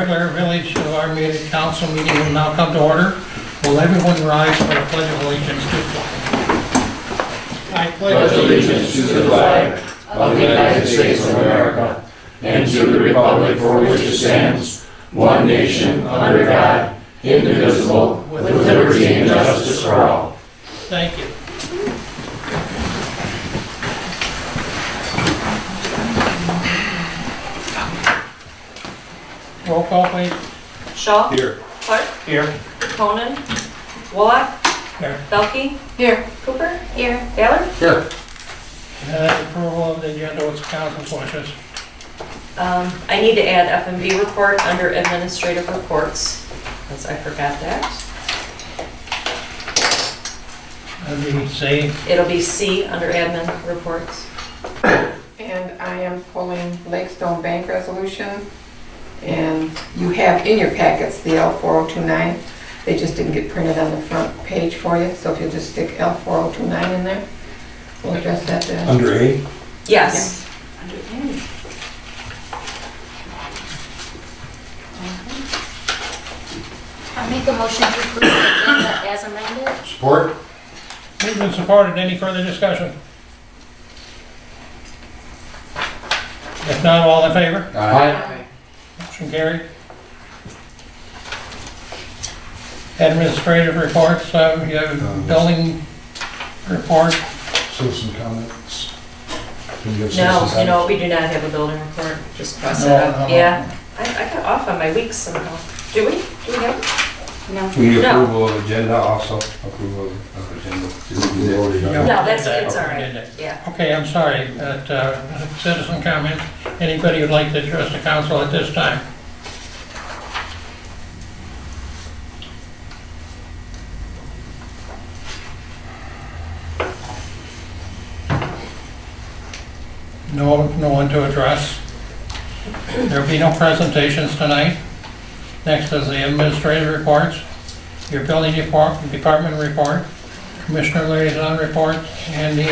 regular Village of Armada Council meeting will now come to order. Will everyone rise for the Pledge of Allegiance to the flag? I Pledge allegiance to the flag of the United States of America and to the republic for which it stands, one nation, under God, indivisible, with liberty and justice for all. Thank you. Roll call, please. Shaw. Here. Clark. Here. Conan. Wallach. Here. Belkey. Here. Cooper. Here. Ballard. Here. Approval of the agenda, what's council's wishes? I need to add F&B report under administrative reports, because I forgot that. Let me see. It'll be C under admin reports. And I am pulling Lakestone Bank resolution. And you have in your packets the L4029. They just didn't get printed on the front page for you, so if you'll just stick L4029 in there, we'll address that then. Under A? Yes. I make a motion to approve the agenda as amended. Support? Moved and supported, any further discussion? If not, all in favor? Aye. Motion carried. Administrative reports, you have building report. Citizen comments? No, we do not have a building report, just cross it No, out. no. Yeah, I got off on my weeks somehow. Do we? Do we have it? No. We need No. approval of agenda also, approval of agenda. Yeah. No, it's Okay, all did right. it. Yeah. Okay, I'm sorry, citizen comments, anybody would like to address the council at this time? No one to address. There'll be no presentations tonight. Next is the administrative reports, your building department report, commissioner liaison report, and the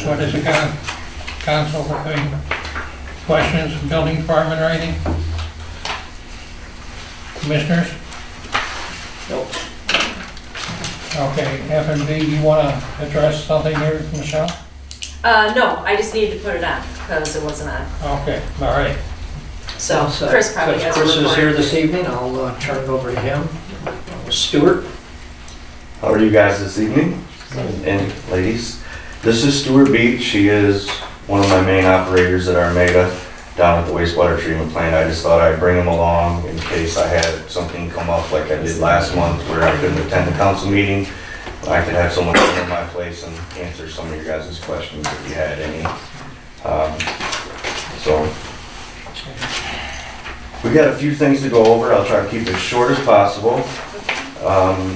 what is it, council, questions, building department or anything? Commissioners? Nope. Okay, F&B, you want to address something here, Michelle? No, I just needed to put it on, because it wasn't on. Okay, all right. So Chris probably has a Chris is here report. this evening, I'll turn it over to him. Stuart? How are you guys this evening? And ladies, this is Stuart Beach. She is one of my main operators at Armada down at the wastewater treatment plant. I just thought I'd bring him along in case I had something come up like I did last month where I couldn't attend the council meeting. I could have someone come in my place and answer some of your guys' questions if you had any. So we got a few things to go over. I'll try to keep it as short as possible.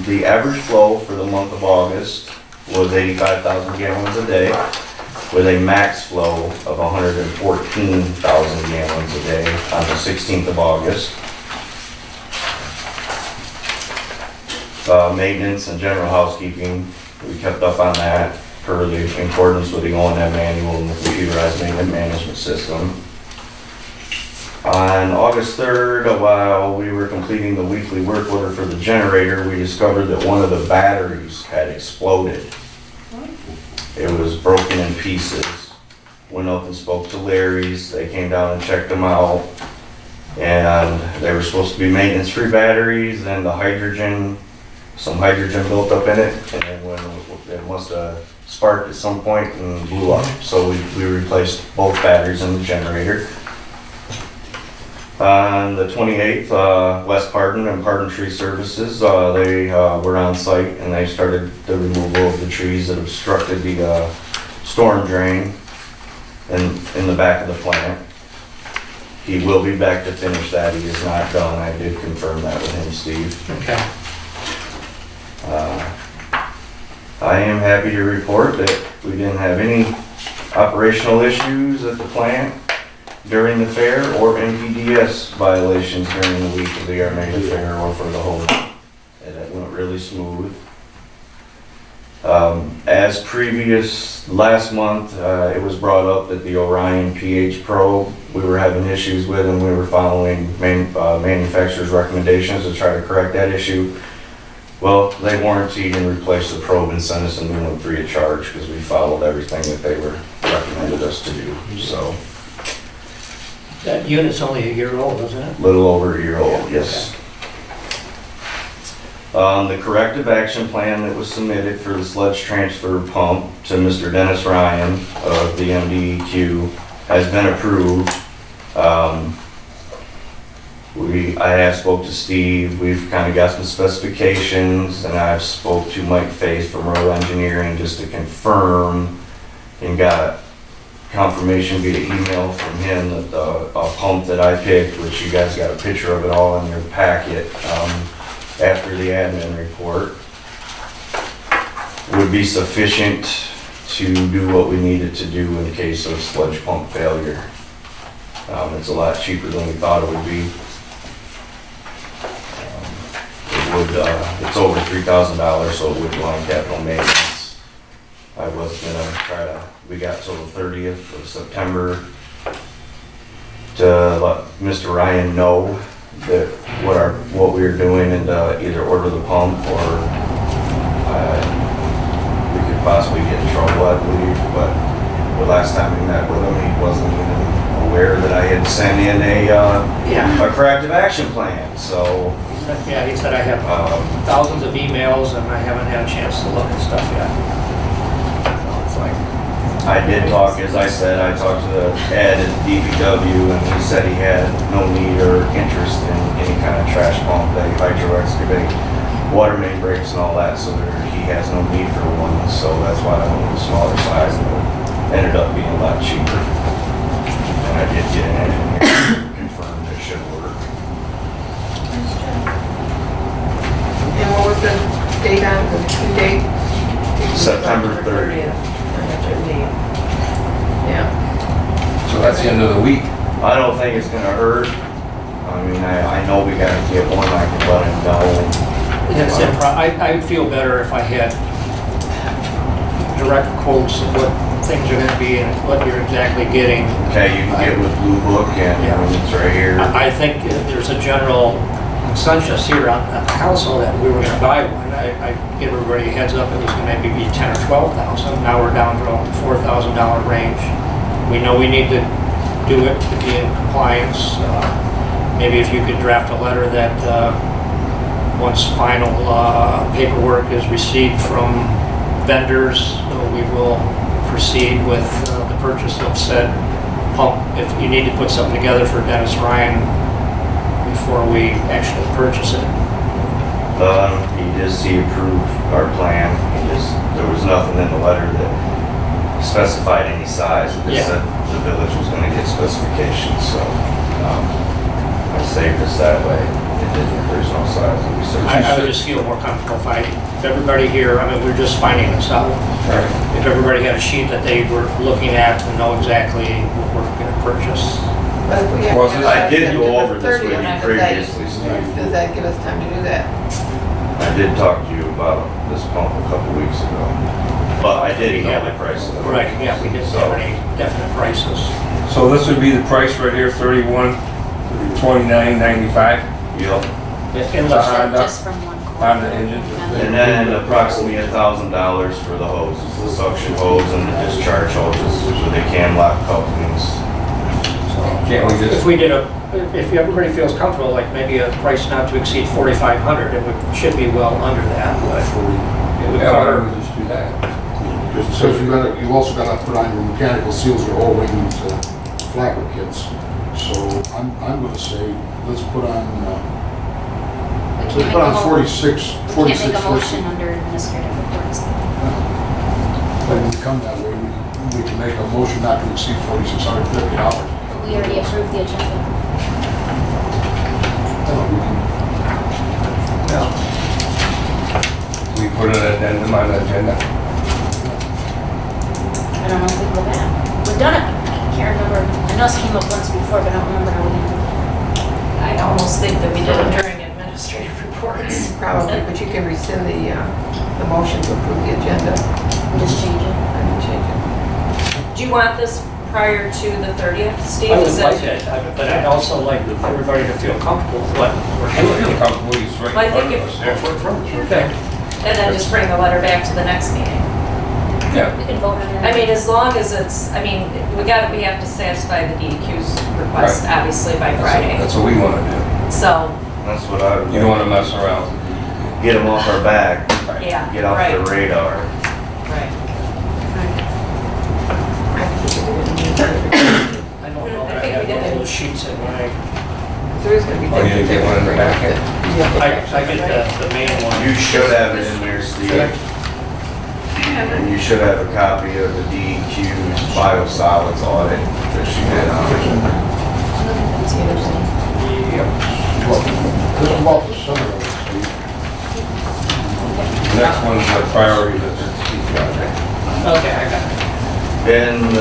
The average flow for the month of August was 85,000 gallons a day, with a max flow of 114,000 gallons a day on the 16th of August. Maintenance and general housekeeping, we kept up on that per the in accordance with the O&M manual and the computerized maintenance management system. On August 3rd, while we were completing the weekly work order for the generator, we discovered that one of the batteries had exploded. It was broken in pieces. Went up and spoke to Larry's, they came down and checked them out. And they were supposed to be maintenance-free batteries, and some hydrogen built up in it, and then when it must have sparked at some point and blew up. So we replaced both batteries in the generator. On the 28th, West Pardon and Pardon Tree Services, they were on site and they started the removal of the trees that obstructed the storm drain in the back of the plant. He will be back to finish that. He is not done. I did confirm that with him, Steve. Okay. I am happy to report that we didn't have any operational issues at the plant during the fair or NPDS violations during the week of the Armada Fair or for the whole. And it went really smooth. As previous, last month, it was brought up that the Orion pH probe, we were having issues with, and we were following manufacturer's recommendations to try to correct that issue. Well, they warranted and replaced the probe and sent us a new one free of charge because we followed everything that they were recommended us to do, so. That unit's only a year old, isn't it? Little over a year old, yes. The corrective action plan that was submitted for the sludge transfer pump to Mr. Dennis Ryan of the MDEQ has been approved. I have spoke to Steve, we've kind of got some specifications, and I've spoke to Mike Faith from Royal Engineering just to confirm and got confirmation via email from him that the pump that I picked, which you guys got a picture of it all in your packet, after the admin report, would be sufficient to do what we needed to do in case of sludge pump failure. It's a lot cheaper than we thought it would be. It's over $3,000, so it would go on capital maintenance. I was gonna try to, we got till the 30th of September to let Mr. Ryan know that what we were doing and either order the pump or we could possibly get in trouble, I believe. But the last time we met with him, he wasn't even aware that I had sent in a corrective action plan, so. Yeah, he said I have thousands of emails and I haven't had a chance to look at stuff yet. So it's like, I did talk, as I said, I talked to Ed at DPW, and he said he had no need or interest in any kind of trash pump. They hydro excavate water main breaks and all that, so he has no need for one. So that's why I went with a smaller size, and it ended up being a lot cheaper. And I did get an engineer confirmed it should work. And what was the date on, the due date? September 30th. Yeah. So that's the end of the week. I don't think it's gonna hurt. I mean, I know we gotta get one, I can let him know. that's it. I'd feel better if I had direct quotes of what things are gonna be and what you're exactly getting. Okay, you can get with Blue Book and it's right here. I think there's a general consensus here on the council that we were gonna buy one. I give everybody a heads up, it was gonna maybe be 10 or 12,000. Now we're down to the $4,000 range. We know we need to do it to be in compliance. Maybe if you could draft a letter that once final paperwork is received from vendors, we will proceed with the purchase of said pump. If you need to put something together for Dennis Ryan before we actually purchase it. He approved our plan. There was nothing in the letter that specified any size. It just said the village was gonna get specifications, so, I saved us that way. There's no size that we searched. I would just feel more comfortable if everybody here, I mean, we're just finding this out. If everybody had a sheet that they were looking at to know exactly what we're gonna purchase. But if we have Well, to I did go September over this with 30th, you previously, Steve. Does that give us time to do that? I did talk to you about this pump a couple weeks ago, but I did know the price of it. Right, yeah, we didn't have any definite prices. So this would be the price right here, 31,2995 Yep. Unless, Just from one quote. on the engine. And then approximately $1,000 for the hoses, the suction hose and the discharge hoses with the cam lock couplings. Can't we if just, we did if everybody feels comfortable, like maybe a price not to exceed 4,500, it should be well under that, but it would yeah, why cover. don't we just do that? So you also gotta put on your mechanical seals, your O-rings, flapper kits. So I'm gonna say, let's put on, We can't make a mo- 46, we 46. can't make a motion under administrative reports. When we come that way, we can make a motion not to exceed $4,650. We already approved the agenda. We put an addendum on the agenda. I don't know if we go back. We've done it. I can't remember. I know this came up once before, but I don't remember how we did it. I almost think that we did it during administrative report. reports. Probably, but you can rescind the motion to approve the agenda Just change it. and change it. Do you want this prior to the 30th, Steve? I would Is like that- it, but I'd also like everybody to feel comfortable with what we're I feel doing. comfortable, he's right Well, I in front think of if- us. That's what it's from, sure. Okay. And then just bring the letter back to the next meeting. Yeah. We can vote on that. I mean, as long as it's, I mean, we have to satisfy the DEQ's request, Right. obviously, by That's Friday. That's what we want to do. So, That's what I would. You don't want to mess around. Get them off our back, yeah, get off right, the radar. right. I think we did it. I don't know, I I think we have did one of it. those sheets in my, There is gonna be. Oh, you didn't get one in the packet? I get the main one. You should have it in there, Steve. And you should have a copy of the DEQ's biosolids audit that she did on it. Yep. This is about the center of it, Steve. The next one is the priority list. Okay, I got it. And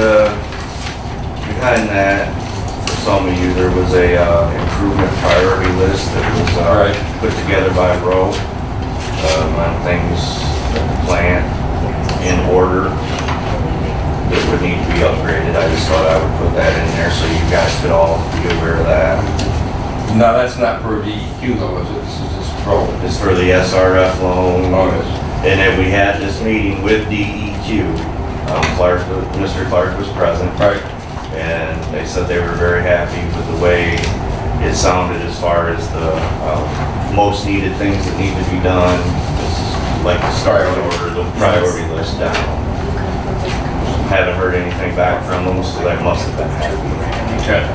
behind that, for some of you, there was a improvement priority list that was Right. put together by Roe on things that the plant in order that would need to be upgraded. I just thought I would put that in there so you guys could all be aware of that. No, that's not per DEQ though, is it? This is just pro. It's for the SRF loan. Oh, it is. And then we had this meeting with DEQ. Mr. Clark was present. Right. And they said they were very happy with the way it sounded as far as the most needed things that need to be done. Like to start order the priority list down. Haven't heard anything back from them, so that must have been happy. Okay.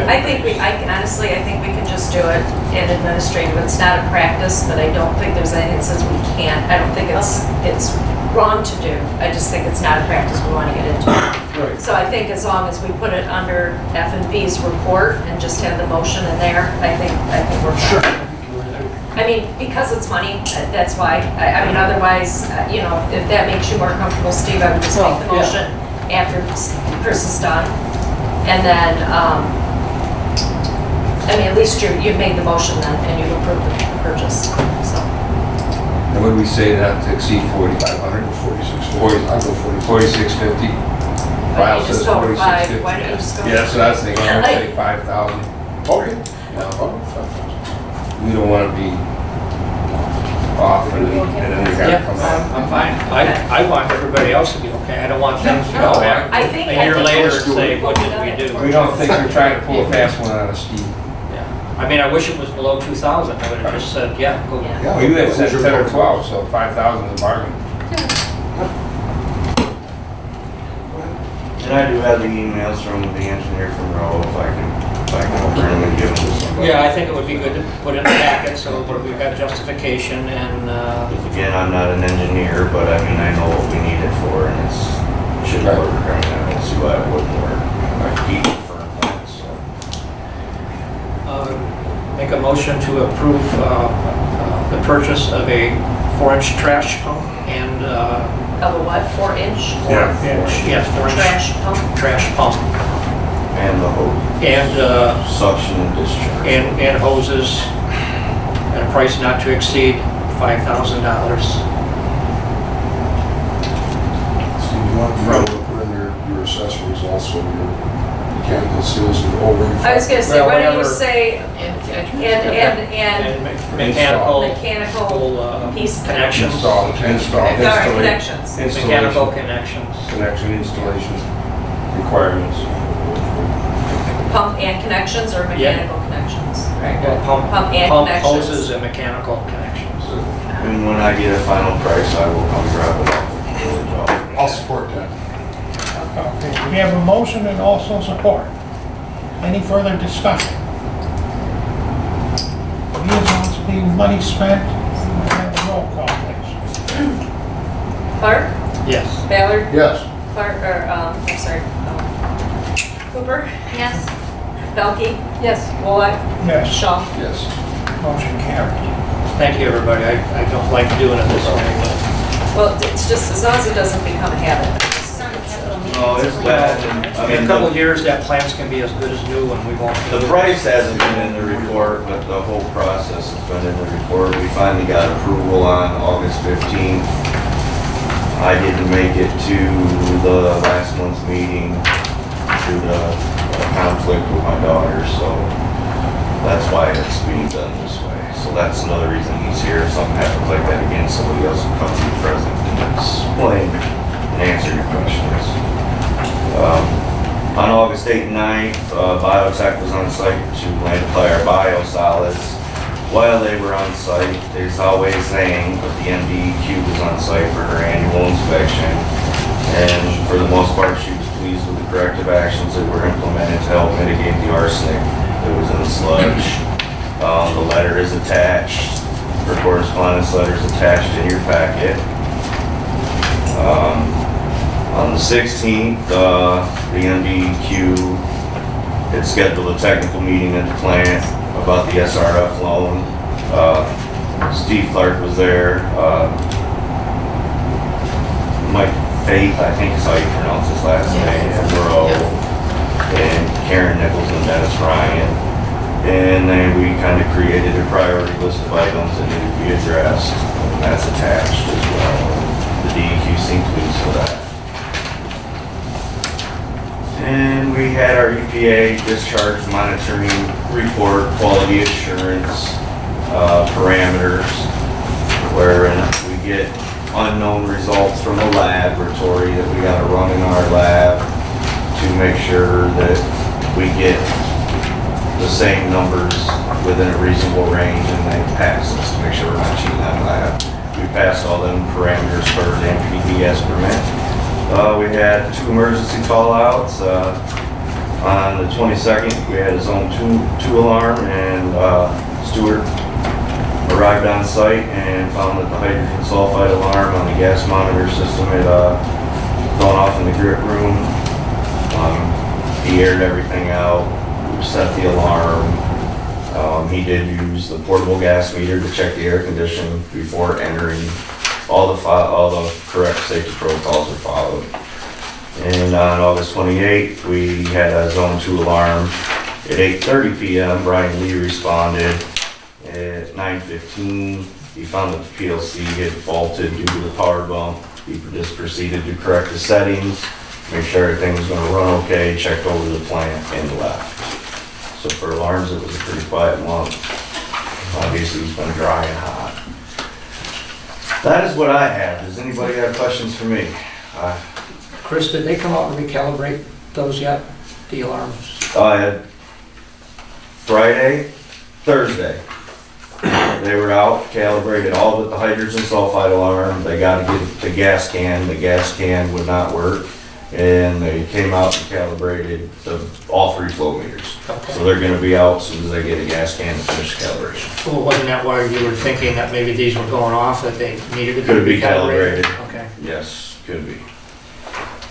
I think honestly, I think we can just do it in administrative. It's not a practice, but I don't think there's anything that says we can't. I don't think it's wrong to do. I just think it's not a practice we want to get into. Right. So I think as long as we put it under F&B's report and just have the motion in there, I think we're fine. Sure. I mean, because it's money, that's why. I mean, otherwise, you know, if that makes you more comfortable, Steve, I would just make the Oh, yeah. motion after Chris is done. And then, I mean, at least you've made the motion then, and you've approved the purchase, so. And what do we say not to exceed 4,500? 4650. I go 4650? Why don't File you just says go with 4650. 5? Why don't you just go? Yeah, that's what I was thinking, I'll say 5,000. Okay. We don't want to be off and then we gotta come Yeah, on. I'm fine. I want everybody else to be okay. I don't want things to go back I think- a year later and Let's do say, it. what did we do? We don't think you're trying to pull a fast one on us, Steve. Yeah. I mean, I wish it was below 2,000. I would have just said, yeah, go. Yeah. Yeah. Well, you had said 10 or 12, so 5,000 is a bargain. And I do have the emails from the engineer from Roe, if I can bring them and give them to somebody. Yeah, I think it would be good to put in the packet so that we've got justification and, Because again, I'm not an engineer, but I mean, I know what we need it for, and it should Right. work. I mean, I don't see why it wouldn't work. Like heat for plants, so. make a motion to approve the purchase of a 4-inch trash pump and, Of a what, 4-inch? Yeah. yes, 4-inch Trash pump? trash pump And the hose. and, Suction and discharge. and hoses at a price not to exceed $5,000. So you want to put in your accessories also, your mechanical seals, your O-ring. I was gonna say, Well, why don't you whatever. say, and And mechanical mechanical piece connections. Install. All right, Installation. connections. Mechanical connections. Connection installation requirements. Pump and connections or mechanical connections? Right. Pump Pump and pump connections. hoses and mechanical connections. And when I get a final price, I will come grab it off the village office. I'll support that. Okay, we have a motion and also support. Any further discussion? Liaisons being money spent, we have a roll call, please. Clark, Yes. Ballard, Yes. Clark, or, I'm sorry, Cooper, Yes. Belkey? Yes. Wallach? Yes, Shaw? Yes. motion carried. Thank you, everybody. I don't like doing it this way, but Well, it's just, as long as it doesn't become a habit. It's on the capital meeting. No, it's bad. I In a mean, couple of years, that plant's gonna be as good as new and we won't. the price hasn't been in the report, but the whole process has been in the report. We finally got approval on August 15th. I didn't make it to the last month's meeting due to a conflict with my daughter, so that's why it's being done this way. So that's another reason he's here. If something happens like that again, somebody else will come to be present and explain and answer your questions. On August 8th and 9th, Biotech was on site to apply our biosolids. While they were on site, there's always saying, but the MDEQ was on site for her annual inspection. And for the most part, she was pleased with the corrective actions that were implemented to help mitigate the arsenic that was in the sludge. The letter is attached, her correspondence letter is attached in your packet. On the 16th, the MDEQ had scheduled a technical meeting at the plant about the SRF loan. Steve Clark was there. Mike Faith, I think is how you pronounce his last name, and Monroe, and Karen Nichols and Dennis Ryan. And then we kind of created a priority list of items that needed to be addressed, and that's attached as well. The DEQ seemed pleased with that. And we had our EPA discharge monitoring report, quality assurance parameters, wherein we get unknown results from the laboratory that we got to run in our lab to make sure that we get the same numbers within a reasonable range, and they pass us to make sure we're not cheating on lab. We passed all them parameters for the NPDES permit. We had 2 emergency call-outs. On the 22nd, we had a zone 2 alarm, and Stewart arrived on site and found that the hydrogen sulfide alarm on the gas monitor system had gone off in the grit room. He aired everything out, set the alarm. He did use the portable gas meter to check the air condition before entering. All the correct safety protocols were followed. And on August 28th, we had a zone 2 alarm. At 8:30 p.m., Brian Lee responded. At 9:15, he found that the PLC had faulted due to the power bump. He just proceeded to correct the settings, make sure everything was going to run okay, checked over the plant, and left. So for alarms, it was a pretty quiet month. Obviously, it's been dry and hot. That is what I have. Does anybody have questions for me? Chris, did they come out and recalibrate those yet, the alarms? I had Friday, Thursday. They were out, calibrated all but the hydrogen sulfide alarm. They got to get the gas can. The gas can would not work. And they came out and calibrated all 3 flow meters. Okay. So they're going to be out as soon as they get a gas can to finish the calibration. Well, wasn't that why you were thinking that maybe these were going off, that they needed to be Could be recalibrated? calibrated. Okay. Yes, could be.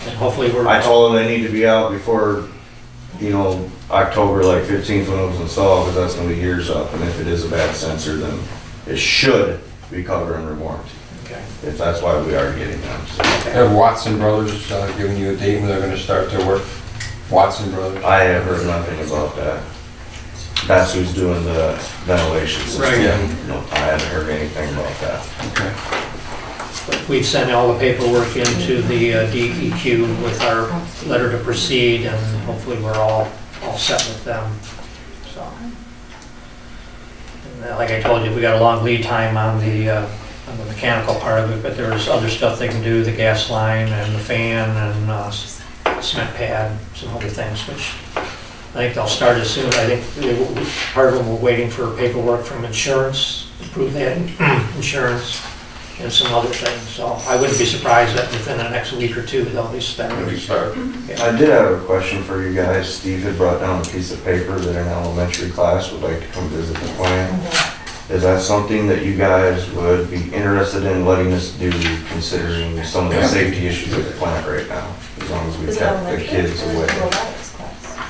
And hopefully we're. I told them they need to be out before, October like 15th when it was installed, because that's when the year's up. And if it is a bad sensor, then it should be covered under warranty. Okay. If that's why we are getting them. So Have Watson Brothers given you a date when they're gonna start their work? Watson Brothers? I have heard nothing about that. That's who's doing the ventilation system. Right. Yeah. No, I haven't heard anything about that. Okay. We've sent all the paperwork into the DEQ with our letter to proceed, and hopefully we're all set with them, so. And like I told you, we got a long lead time on the mechanical part of it, but there's other stuff they can do, the gas line and the fan and cement pad, some other things, which I think they'll start as soon. I think part of them were waiting for paperwork from insurance, to prove that insurance, and some other things. So I wouldn't be surprised that within the next week or 2, they'll be spending. When we start? I did have a question for you guys. Steve had brought down a piece of paper that an elementary class would like to come visit the plant. Is that something that you guys would be interested in letting us do, considering some of the safety issues at the plant right now? As long as we kept the kids away.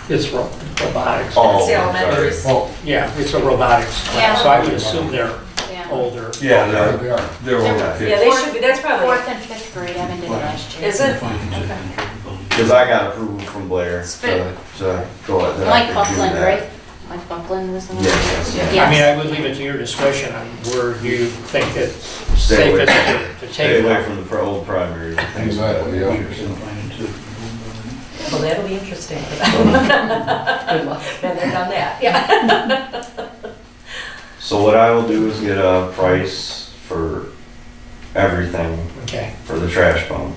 It's robotics. Oh, It's the I'm sorry. elementaries. Oh, Yeah, it's a robotics class, Yeah. so I would assume they're Yeah. older. yeah, They are. they're older Yeah, kids. they should be, that's probably, 4th and 5th grade, I haven't did it last year. is it? Okay. Cause I got approval from Blair It's to go ahead. Mike Buckland, right? Mike Buckland was the one? Yes, yes. I mean, I would leave it to your discretion on where you think it's Stay away safest to Stay take. away from the old primaries. Exactly, yeah. Well, that'll be interesting for them. Good luck. Been there, done that, yeah. So what I will do is get a price for everything Okay, for the trash pump.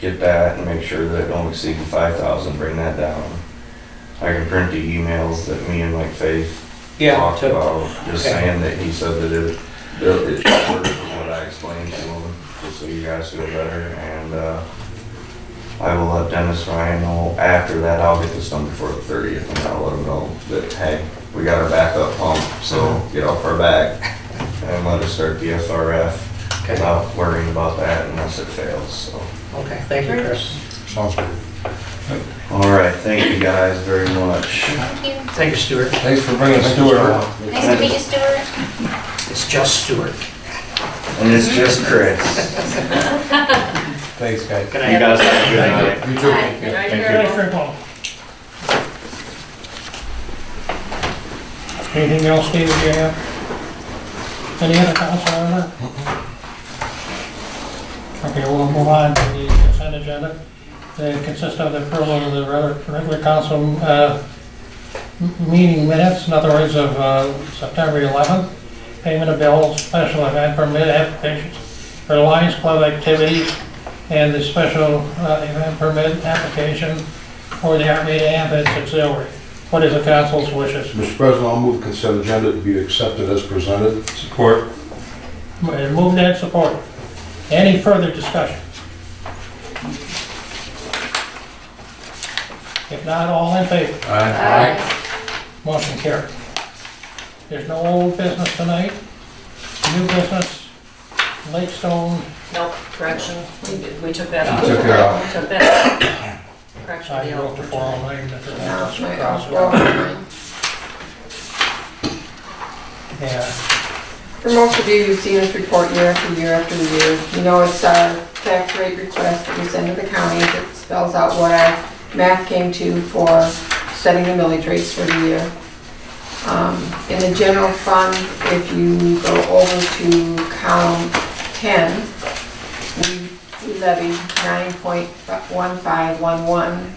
Get that and make sure that it don't exceed the 5,000, bring that down. I can print the emails that me and Mike Faith yeah, talked to- about, just okay. saying that he said that it should work from what I explained to him, just so you guys feel better, and, I will let Dennis Ryan know after that. I'll get this done before the 30th, and I'll let him know that, hey, we got our backup pump, so get off our back and let us start the SRF Okay. without worrying about that unless it fails, so. Okay, thank you, Chris. Sounds good. All right, thank you guys very much. Thank you. Thank you, Stuart. Thanks for bringing Stuart along. Nice to meet you, Stuart. It's just Stuart. And it's just Chris. Thanks, guys. Good You night. guys have a good night. You too. Thank you. Thanks for calling. Anything else, Steve, do you have? Any other council on that? Okay, we'll move on to the consent agenda. They consist of the approval of the regular council meeting minutes, in other words, of September 11th, payment of bills, special event permit applications for Lions Club activities, and the special event permit application for the Armada Ambulance Auxiliary. What is the council's wishes? Mr. President, I'll move the consent agenda to be accepted as presented. Support. Moved and supported. Any further discussion? If not, all in favor? Aye. Motion carried. There's no old business tonight. New business, Lake Stone, Nope, correction, we took that out. Took it out. We took that out. Correction, I the wrote old the one. 409, that's what Now, that's my across the- L409. Yeah, For most of you, you've seen this report year after year after year. You know it's our tax rate request that we send to the county that spells out what our math came to for setting the millage rates for the year. In the general fund, if you go over to column 10, we levied 9.1511.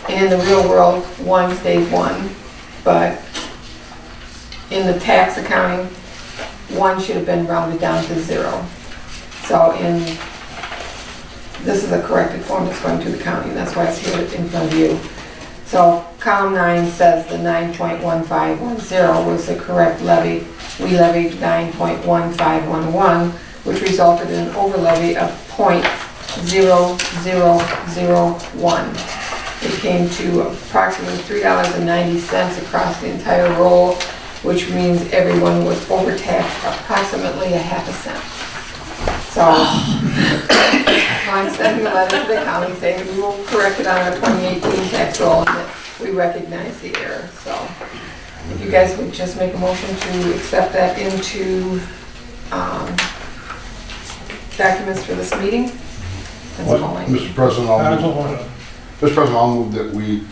And in the real world, one stayed one, but in the tax accounting, one should have been rounded down to 0. So this is a corrected form that's going to the county, and that's why it's here in front of you. So column 9 says the 9.1510 was the correct levy. We levied 9.1511, which resulted in an over levy of .0001. It came to approximately $3.90 across the entire roll, which means everyone was overtaxed approximately a half a cent. So I'm sending a letter to the county saying that we will correct it on our 2018 tax roll and that we recognize the error. So if you guys would just make a motion to accept that into documents for this meeting. That's all I need. Mr. President, council motion. Mr. President, I'll move that we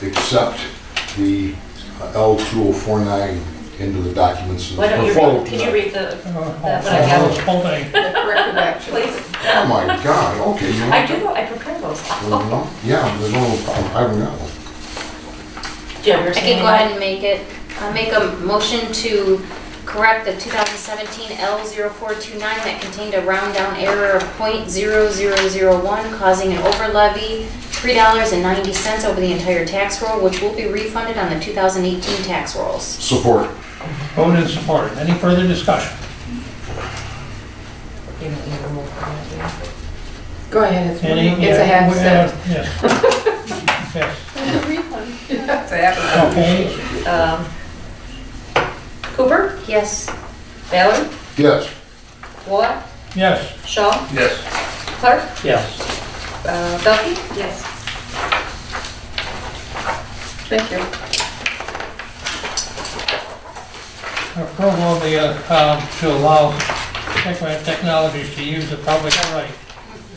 accept the L2049 into the documents. Why don't you read, could you read the, Whole Whole thing. The corrective action. please? Oh my God, okay. you know. I do, I prepare those. Well, no, yeah, there's no problem, I haven't got one. Do you ever I see can go ahead and make it. I'll make a motion to correct the 2017 L0429 that contained a round down error of .0001, causing an over levy $3.90 over the entire tax roll, which will be refunded on the 2018 tax rolls. Support. Moved and supported. Any further discussion? Go ahead, it's Any? it's a half cent. Yes. Yes. It's a half cent. Okay, Cooper, Yes. Ballard, Yes. Ward, yes. Shaw, Yes. Clark, Yes. Duffy? Yes. Thank you. Approval of the, to allow Technologies to use the public right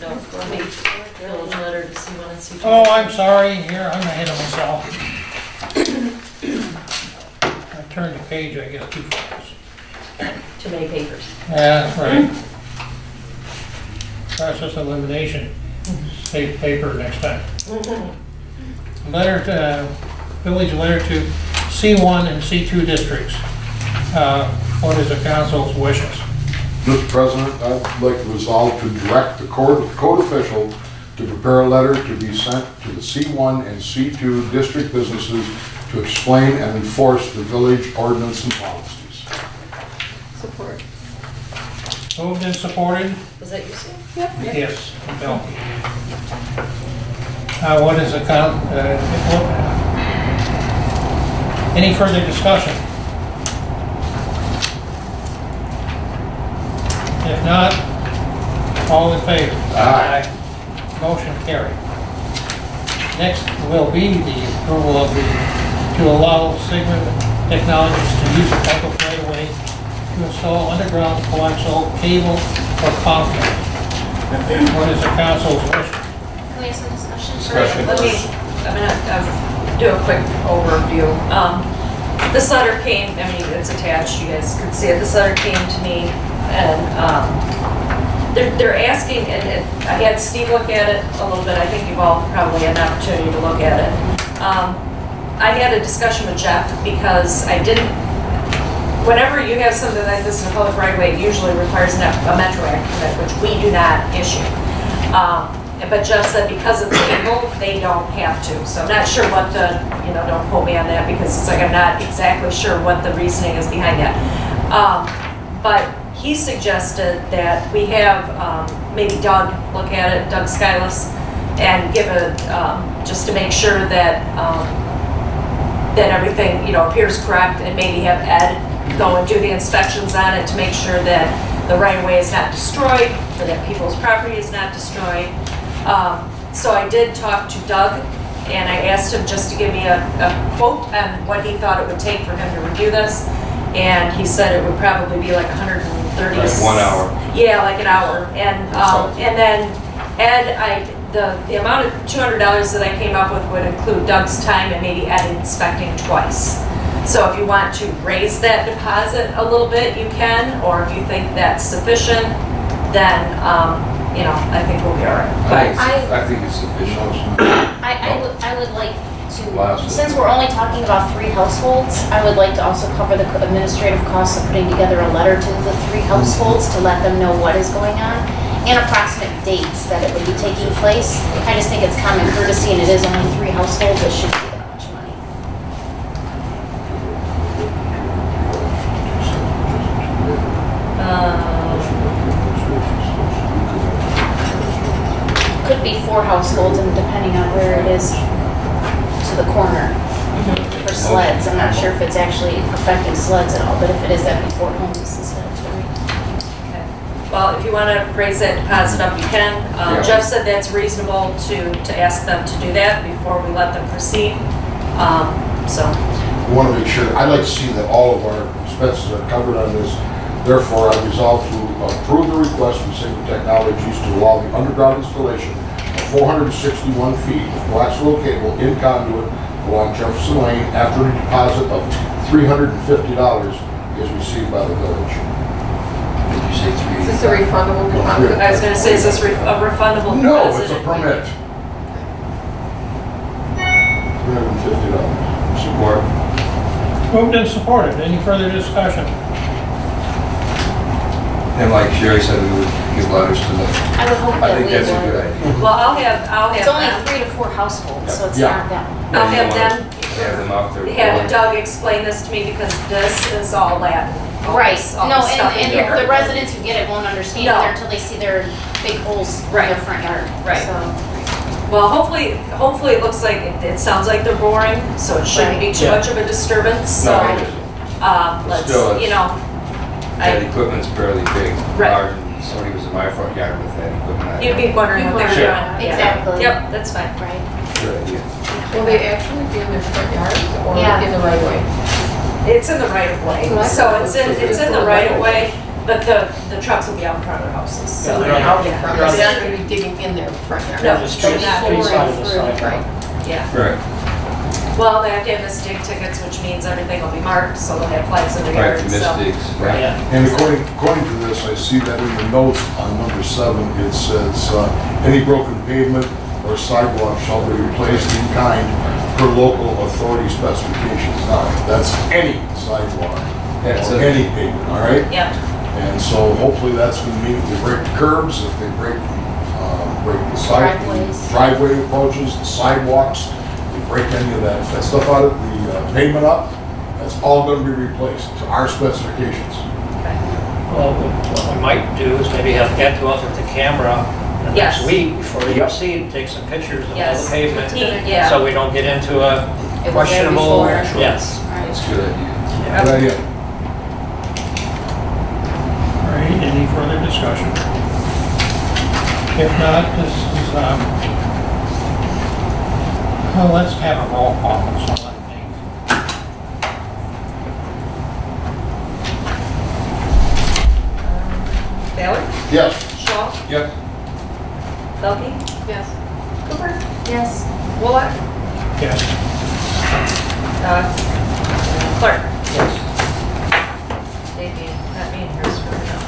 No, let me, village letter to C1 and C2. Oh, I'm sorry, here, I'm ahead of myself. I turned the page, I guess, too fast. Too many papers. Yeah, that's right. Process elimination, save paper next time. Letter to, village letter to C1 and C2 districts. What is the council's wishes? Mr. President, I'd like to resolve to direct the code official to prepare a letter to be sent to the C1 and C2 district businesses to explain and enforce the village ordinance and policies. Support. Moved and supported? Was that you, Sue? Yes, Bill. What is the any further discussion? If not, all in favor? Aye. Motion carried. Next will be the approval of to allow Sigma Technologies to use the public right of way to install underground coaxial cable for Comcast. What is the council's wish? Can we have some discussion? Discussion. Let me, I'm gonna do a quick overview. This letter came, I mean, it's attached, you guys can see it. This letter came to me and they're asking, and I had Steve look at it a little bit. I think you've all probably had an opportunity to look at it. I had a discussion with Jeff because I didn't, whenever you have something like this in a public right of way, it usually requires a Metro Act permit, which we do not issue. But Jeff said because it's legal, they don't have to. So I'm not sure what the, don't quote me on that because it's like I'm not exactly sure what the reasoning is behind that. But he suggested that we have maybe Doug look at it, Doug Skyless, and give a, just to make sure that that everything, appears correct, and maybe have Ed go and do the inspections on it to make sure that the right-of-way is not destroyed, or that people's property is not destroyed. So I did talk to Doug, and I asked him just to give me a quote on what he thought it would take for him to review this, and he said it would probably be like 130. Like 1 hour. Yeah, like an hour, and then Ed, the amount of $200 that I came up with would include Doug's time and maybe Ed inspecting twice. So if you want to raise that deposit a little bit, you can, or if you think that's sufficient, then, I think we'll be all right. I think it's sufficient. I would like to, since we're only talking about 3 households, I would like to also cover the administrative costs of putting together a letter to the 3 households to let them know what is going on and approximate dates that it would be taking place. I just think it's common courtesy, and it is only 3 households, it shouldn't be that much money. Could be 4 households, and depending on where it is to the corner for sleds. I'm not sure if it's actually affecting sleds at all, but if it is, that'd be 4 homes instead of 3. Okay. Well, if you want to raise that deposit up, you can. Jeff said that's reasonable to ask them to do that before we let them proceed. We want to make sure, I'd like to see that all of our expenses are covered on this. Therefore, I resolve to approve the request from Sigma Technologies to allow the underground installation of 461 feet of coaxial cable in conduit along Jefferson Lane after a deposit of $350 is received by the village. Did you say 3? Is this a refundable deposit? I was going to say, is this a refundable deposit? No, it's a permit. $350. Support. Moved and supported. Any further discussion? And like Sherry said, we would give letters to the, I would hope I that think we that's a good would. idea. Well, I'll have It's only them, 3 to 4 households, so it's Yeah. not that. I'll have You them, wanna have them out there. have Doug explain this to me because this is all Latin. All Right, this- all no, this stuff in and here. the residents who get it won't understand No. either until they see their big holes in Right. their front yard. Right. So, Well, hopefully it looks like, it sounds like they're boring, so it shouldn't be too Yeah. much of a disturbance, so, No, it isn't. let's, Still, it's- That I, equipment's fairly big. Right. Large, and somebody was in my front yard with that equipment. you'd be wondering what they're Sure. doing. Yeah. Exactly. Yep, that's fine. right. Good idea. Will they actually be in their front yards or Yeah. in the right of way? It's in the right of way, So I so thought it's it was in the for right of way. But the trucks will be out in front of their houses, so. Yeah, they're Out yeah. in front, they're not gonna be digging in their front yard. No. The street not street side of the through. sidewalk. Right. Yeah, Right. well, they have to have mistake tickets, which means everything will be marked, so they'll have flags in their Right, yard, so. mistakes. Yeah. And according to this, I see that in the notes on number 7, it says, any broken pavement or sidewalk shall be replaced in kind per local authority specifications. Now, that's any sidewalk That's or it. any pavement, all right? Yep, And so hopefully that's gonna mean if they break the curbs, if they break the side, Driveways. driveway approaches, the sidewalks, they break any of that, if that stuff out of the pavement up, that's all gonna be replaced to our specifications. Well, what we might do is maybe have Ed go out with the camera the Yes. next week before you Yep. see it, take some pictures of all yes. the pavement. Yeah. So we don't get into a It was there questionable, before. yes. That's a good idea. Good idea. All right, any further discussion? If not, this is, well, let's have a roll call on some of the things. Baylor? Yes. Shaw? Yep. Belkey? Yes. Cooper? Yes. Bullock? Yes. Clark? Davey, that mean you're screwing up.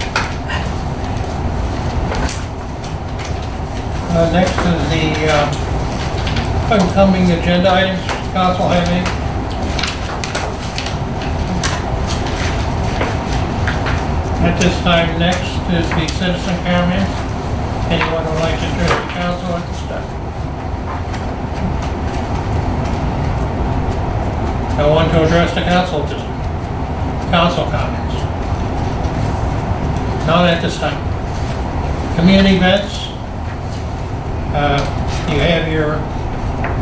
Next is the upcoming agenda items. Council have any? At this time, next is the citizen comments. Anyone would like to address the council at this time? No one to address the council at this time? Council comments? None at this time. Community events? You have your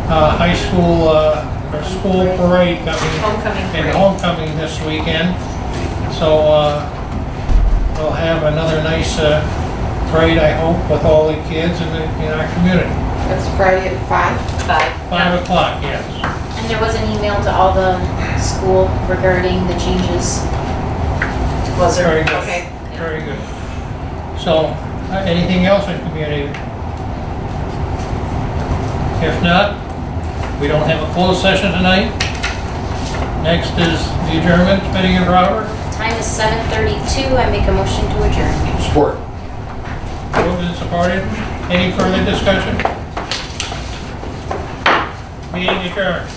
high school or school parade coming Homecoming and parade. homecoming this weekend. So we'll have another nice parade, I hope, with all the kids in our community. That's Friday at 5. 5. 5 o'clock, yes. And there was an email to all the school regarding the changes. Was there? Very good. Okay. yeah. Very good. So anything else in community? If not, we don't have a closed session tonight. Next is the adjournment, Betty and Robert. Time is 7:32. I make a motion to adjourn. Support. Moved and supported. Any further discussion? Meeting adjourned.